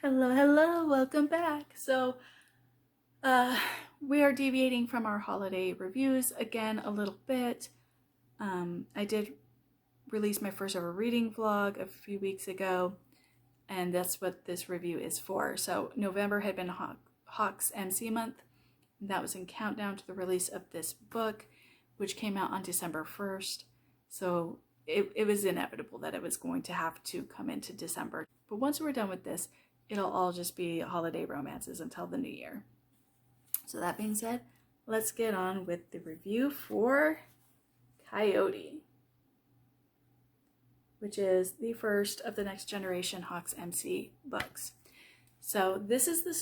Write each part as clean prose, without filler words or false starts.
Hello, hello, welcome back. Uh, we are deviating from our holiday reviews again a little bit. I did release my first ever reading vlog a few weeks ago, and that's what this review is for. So November had been Hawks MC month. That was in countdown to the release of this book, which came out on December 1st. So it was inevitable that it was going to have to come into December. But once we're done with this, it'll all just be holiday romances until the new year. So that being said, let's get on with the review for Coyote, which is the first of the Next Generation Hawks MC books. So this is the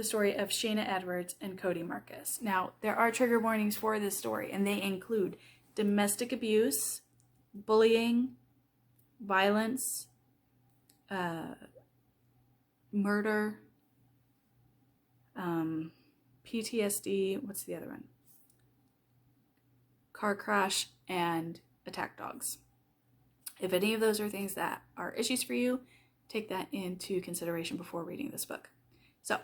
story of Channa Edwards and Cody Marcus. Now, there are trigger warnings for this story, and they include domestic abuse, bullying, violence, murder, PTSD, what's the other one? Car crash, and attack dogs. If any of those are things that are issues for you, take that into consideration before reading this book. So,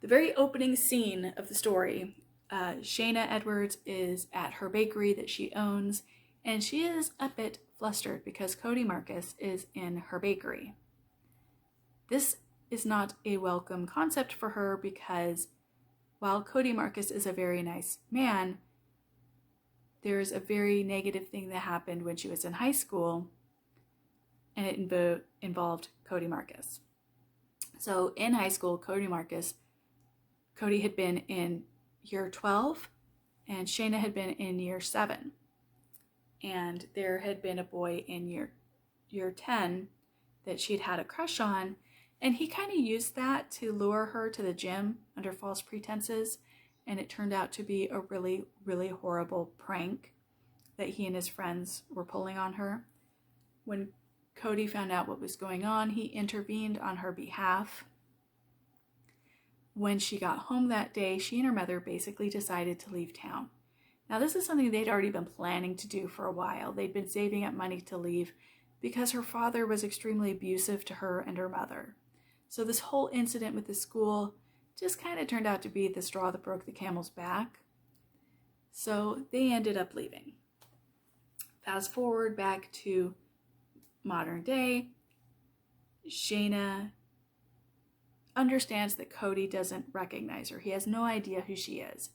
the very opening scene of the story, Channa Edwards is at her bakery that she owns, and she is a bit flustered because Cody Marcus is in her bakery. This is not a welcome concept for her because while Cody Marcus is a very nice man, there's a very negative thing that happened when she was in high school, and it involved Cody Marcus. So in high school, Cody had been in year 12 and Channa had been in year 7. And there had been a boy in year 10 that she'd had a crush on, and he kind of used that to lure her to the gym under false pretenses, and it turned out to be a really, really horrible prank that he and his friends were pulling on her. When Cody found out what was going on, he intervened on her behalf. When she got home that day, she and her mother basically decided to leave town. Now, this is something they'd already been planning to do for a while. They'd been saving up money to leave because her father was extremely abusive to her and her mother. So this whole incident with the school just kind of turned out to be the straw that broke the camel's back. So they ended up leaving. Fast forward back to modern day, Channa understands that Cody doesn't recognize her. He has no idea who she is.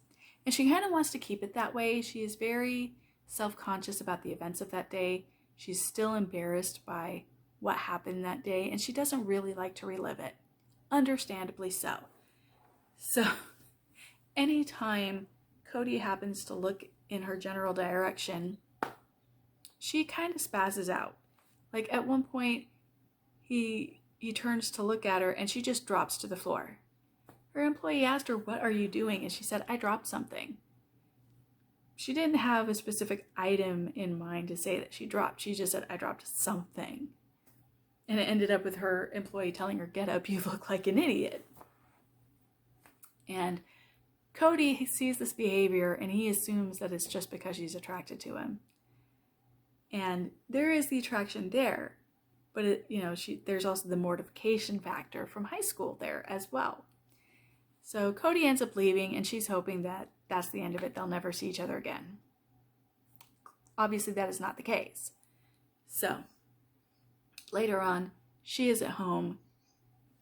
And she kind of wants to keep it that way. She is very self-conscious about the events of that day. She's still embarrassed by what happened that day, and she doesn't really like to relive it. Understandably so. So, anytime Cody happens to look in her general direction, she kind of spazzes out. Like at one point, he turns to look at her and she just drops to the floor. Her employee asked her, "What are you doing?" And she said, "I dropped something." She didn't have a specific item in mind to say that she dropped. She just said, "I dropped something." And it ended up with her employee telling her, "Get up, you look like an idiot." And Cody sees this behavior and he assumes that it's just because she's attracted to him. And there is the attraction there, but there's also the mortification factor from high school there as well. So Cody ends up leaving, and she's hoping that that's the end of it. They'll never see each other again. Obviously, that is not the case. So later on, she is at home,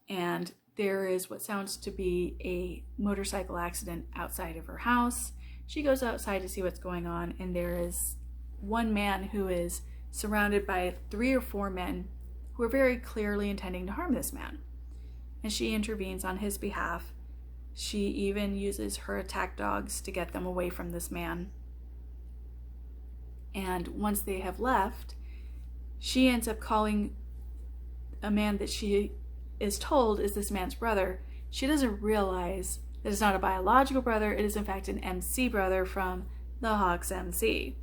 and there is what sounds to be a motorcycle accident outside of her house. She goes outside to see what's going on, and there is one man who is surrounded by 3 or 4 men who are very clearly intending to harm this man. And she intervenes on his behalf. She even uses her attack dogs to get them away from this man. And once they have left, she ends up calling a man that she is told is this man's brother. She doesn't realize that it's not a biological brother. It is in fact an MC brother from the Hawks MC.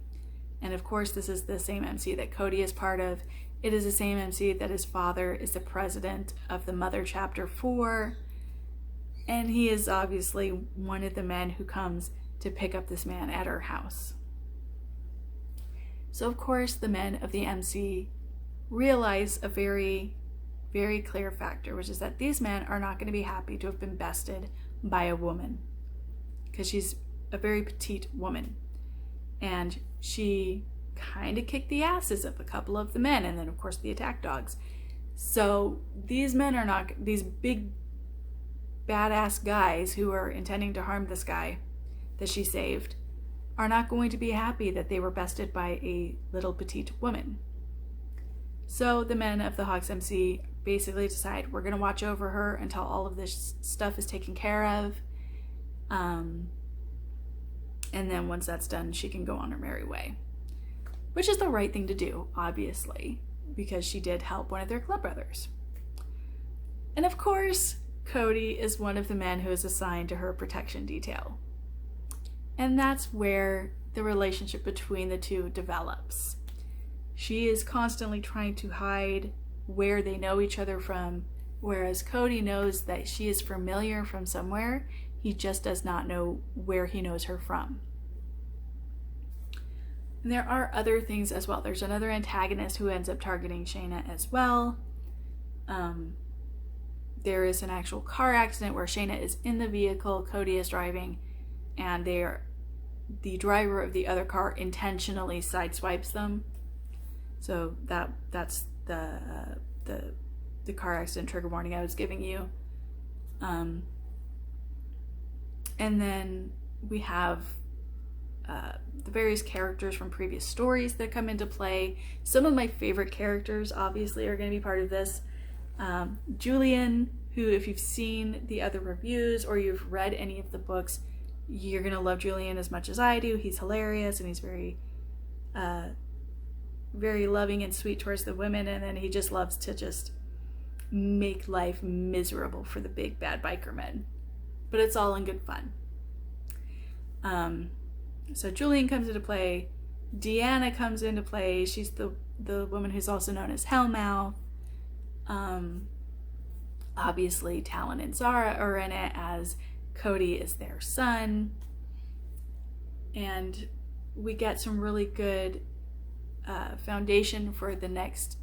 And of course, this is the same MC that Cody is part of. It is the same MC that his father is the president of the Mother Chapter 4. And he is obviously one of the men who comes to pick up this man at her house. So of course, the men of the MC realize a very very clear factor, which is that these men are not going to be happy to have been bested by a woman, because she's a very petite woman. And she kind of kicked the asses of a couple of the men, and then of course the attack dogs. So these men are not, these big badass guys who are intending to harm this guy that she saved, are not going to be happy that they were bested by a little petite woman. So the men of the Hawks MC basically decide, we're going to watch over her until all of this stuff is taken care of. And then once that's done, she can go on her merry way. Which is the right thing to do, obviously, because she did help one of their club brothers. And of course, Cody is one of the men who is assigned to her protection detail. And that's where the relationship between the two develops. She is constantly trying to hide where they know each other from, whereas Cody knows that she is familiar from somewhere. He just does not know where he knows her from. And there are other things as well. There's another antagonist who ends up targeting Channa as well. There is an actual car accident where Channa is in the vehicle, Cody is driving, and the driver of the other car intentionally sideswipes them. So that's the car accident trigger warning I was giving you. And then we have the various characters from previous stories that come into play. Some of my favorite characters obviously are going to be part of this. Julian, who, if you've seen the other reviews or you've read any of the books, you're going to love Julian as much as I do. He's hilarious, and he's very very loving and sweet towards the women, and then he just loves to just make life miserable for the big bad biker men. But it's all in good fun. So Julian comes into play. Deanna comes into play. She's the woman who's also known as Hellmouth. Obviously, Talon and Zara are in it, as Cody is their son. And we get some really good foundation for the next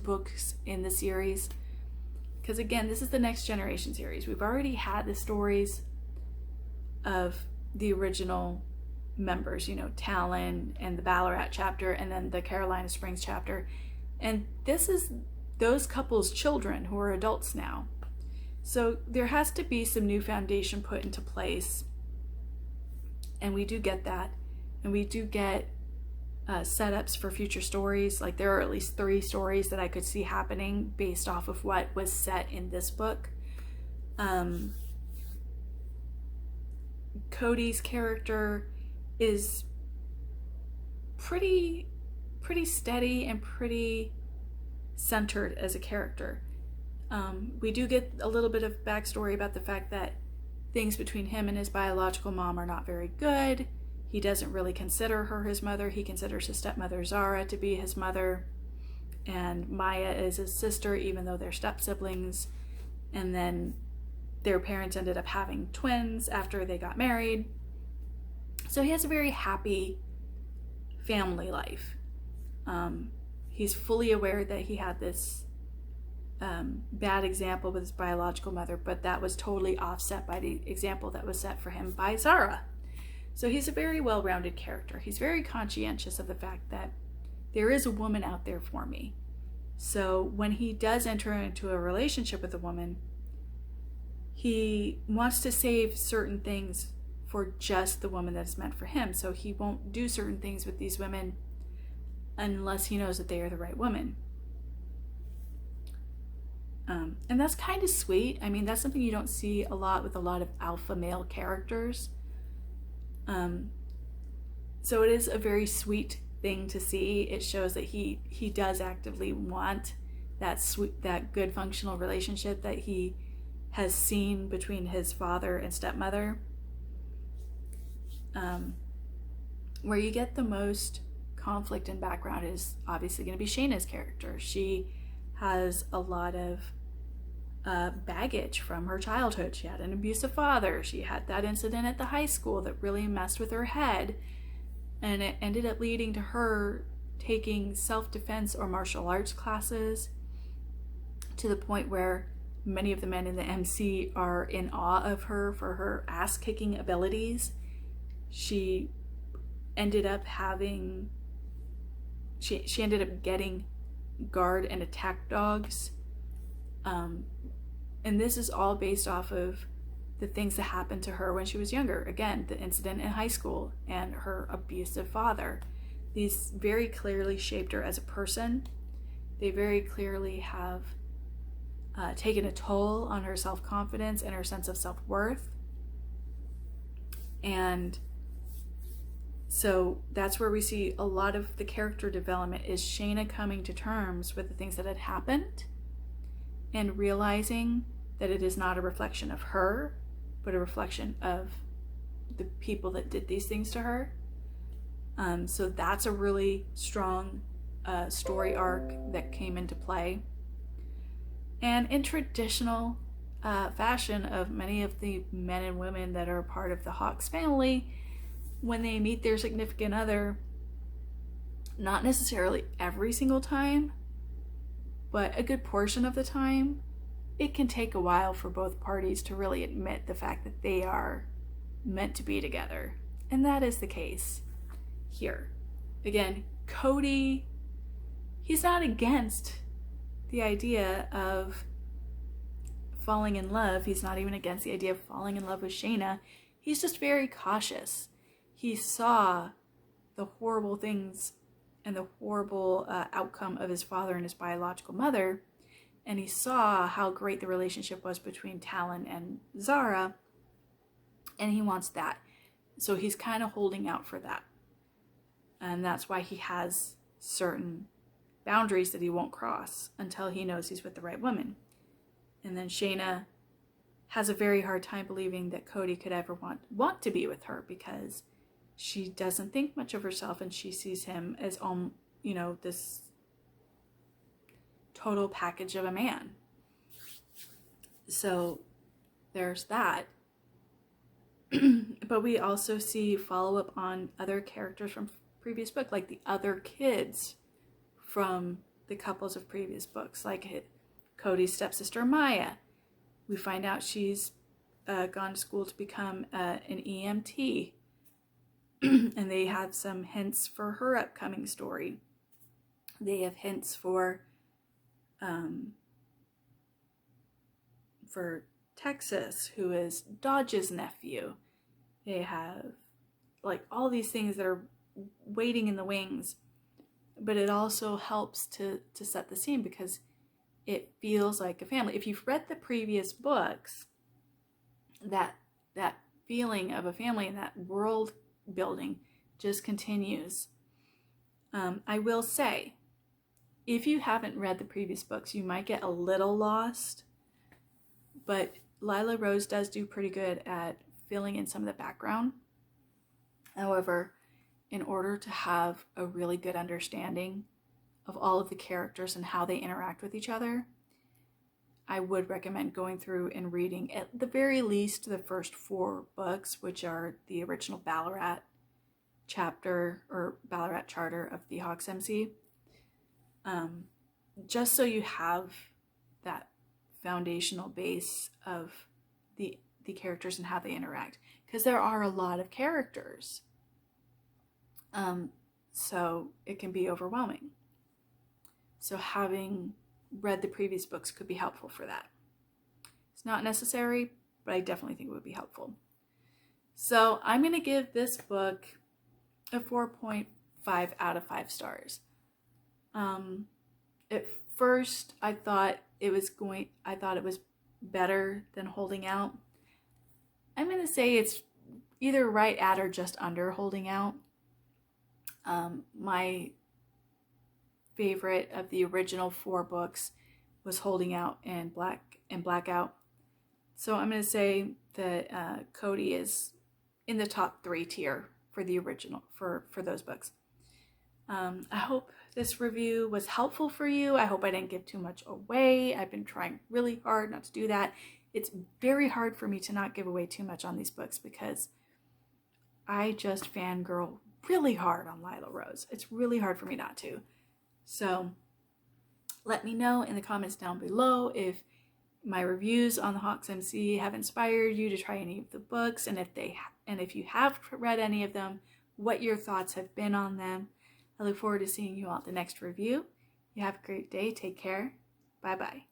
books in the series. Because again, this is the Next Generation series. We've already had the stories of the original members, Talon and the Ballarat chapter, and then the Carolina Springs chapter. And this is those couples' children who are adults now. So there has to be some new foundation put into place. And we do get that. And we do get setups for future stories. Like, there are at least 3 stories that I could see happening based off of what was set in this book. Cody's character is pretty steady and pretty centered as a character. We do get a little bit of backstory about the fact that things between him and his biological mom are not very good. He doesn't really consider her his mother. He considers his stepmother Zara to be his mother, and Maya is his sister, even though they're step siblings. And then their parents ended up having twins after they got married. So he has a very happy family life. He's fully aware that he had this bad example with his biological mother, but that was totally offset by the example that was set for him by Zara. So he's a very well-rounded character. He's very conscientious of the fact that there is a woman out there for me. So when he does enter into a relationship with a woman, he wants to save certain things for just the woman that is meant for him. So he won't do certain things with these women unless he knows that they are the right woman. And that's kind of sweet. I mean, that's something you don't see a lot with a lot of alpha male characters. So it is a very sweet thing to see. It shows that he does actively want that good functional relationship that he has seen between his father and stepmother. Where you get the most conflict and background is obviously going to be Shayna's character. She has a lot of baggage from her childhood. She had an abusive father. She had that incident at the high school that really messed with her head, and it ended up leading to her taking self-defense or martial arts classes to the point where many of the men in the MC are in awe of her for her ass-kicking abilities. She ended up having, she ended up getting guard and attack dogs. And this is all based off of the things that happened to her when she was younger. Again, the incident in high school and her abusive father. These very clearly shaped her as a person. They very clearly have taken a toll on her self-confidence and her sense of self-worth. And so that's where we see a lot of the character development is Channa coming to terms with the things that had happened and realizing that it is not a reflection of her, but a reflection of the people that did these things to her. So that's a really strong story arc that came into play. And in traditional fashion of many of the men and women that are part of the Hawks family, when they meet their significant other, not necessarily every single time, but a good portion of the time, it can take a while for both parties to really admit the fact that they are meant to be together. And that is the case here. Again, Cody, he's not against the idea of falling in love. He's not even against the idea of falling in love with Channa. He's just very cautious. He saw the horrible things and the horrible outcome of his father and his biological mother, and he saw how great the relationship was between Talon and Zara, and he wants that. So he's kind of holding out for that. And that's why he has certain boundaries that he won't cross until he knows he's with the right woman. And then Channa has a very hard time believing that Cody could ever want to be with her, because she doesn't think much of herself and she sees him as this total package of a man. So there's that. But we also see follow-up on other characters from previous book, like the other kids from the couples of previous books, like Cody's stepsister Maya. We find out she's gone to school to become an EMT, and they have some hints for her upcoming story. They have hints for Texas, who is Dodge's nephew. They have like all these things that are waiting in the wings, but it also helps to set the scene because it feels like a family. If you've read the previous books, that feeling of a family and that world building just continues. I will say, if you haven't read the previous books, you might get a little lost, but Lila Rose does do pretty good at filling in some of the background. However, in order to have a really good understanding of all of the characters and how they interact with each other, I would recommend going through and reading at the very least the first 4 books, which are the original Ballarat chapter or Ballarat charter of the Hawks MC, just so you have that foundational base of the characters and how they interact, because there are a lot of characters, so it can be overwhelming. So having read the previous books could be helpful for that. It's not necessary, but I definitely think it would be helpful. So I'm going to give this book a 4.5 out of 5 stars. At first, I thought it was better than Holding Out. I'm going to say it's either right at or just under Holding Out. My favorite of the original 4 books was Holding Out and Blackout. So I'm going to say that Cody is in the top 3 tier for the original, for those books. I hope this review was helpful for you. I hope I didn't give too much away. I've been trying really hard not to do that. It's very hard for me to not give away too much on these books because I just fangirl really hard on Lila Rose. It's really hard for me not to. So Let me know in the comments down below if my reviews on the Hawks MC have inspired you to try any of the books, and if you have read any of them, what your thoughts have been on them. I look forward to seeing you all at the next review. You have a great day. Take care. Bye-bye.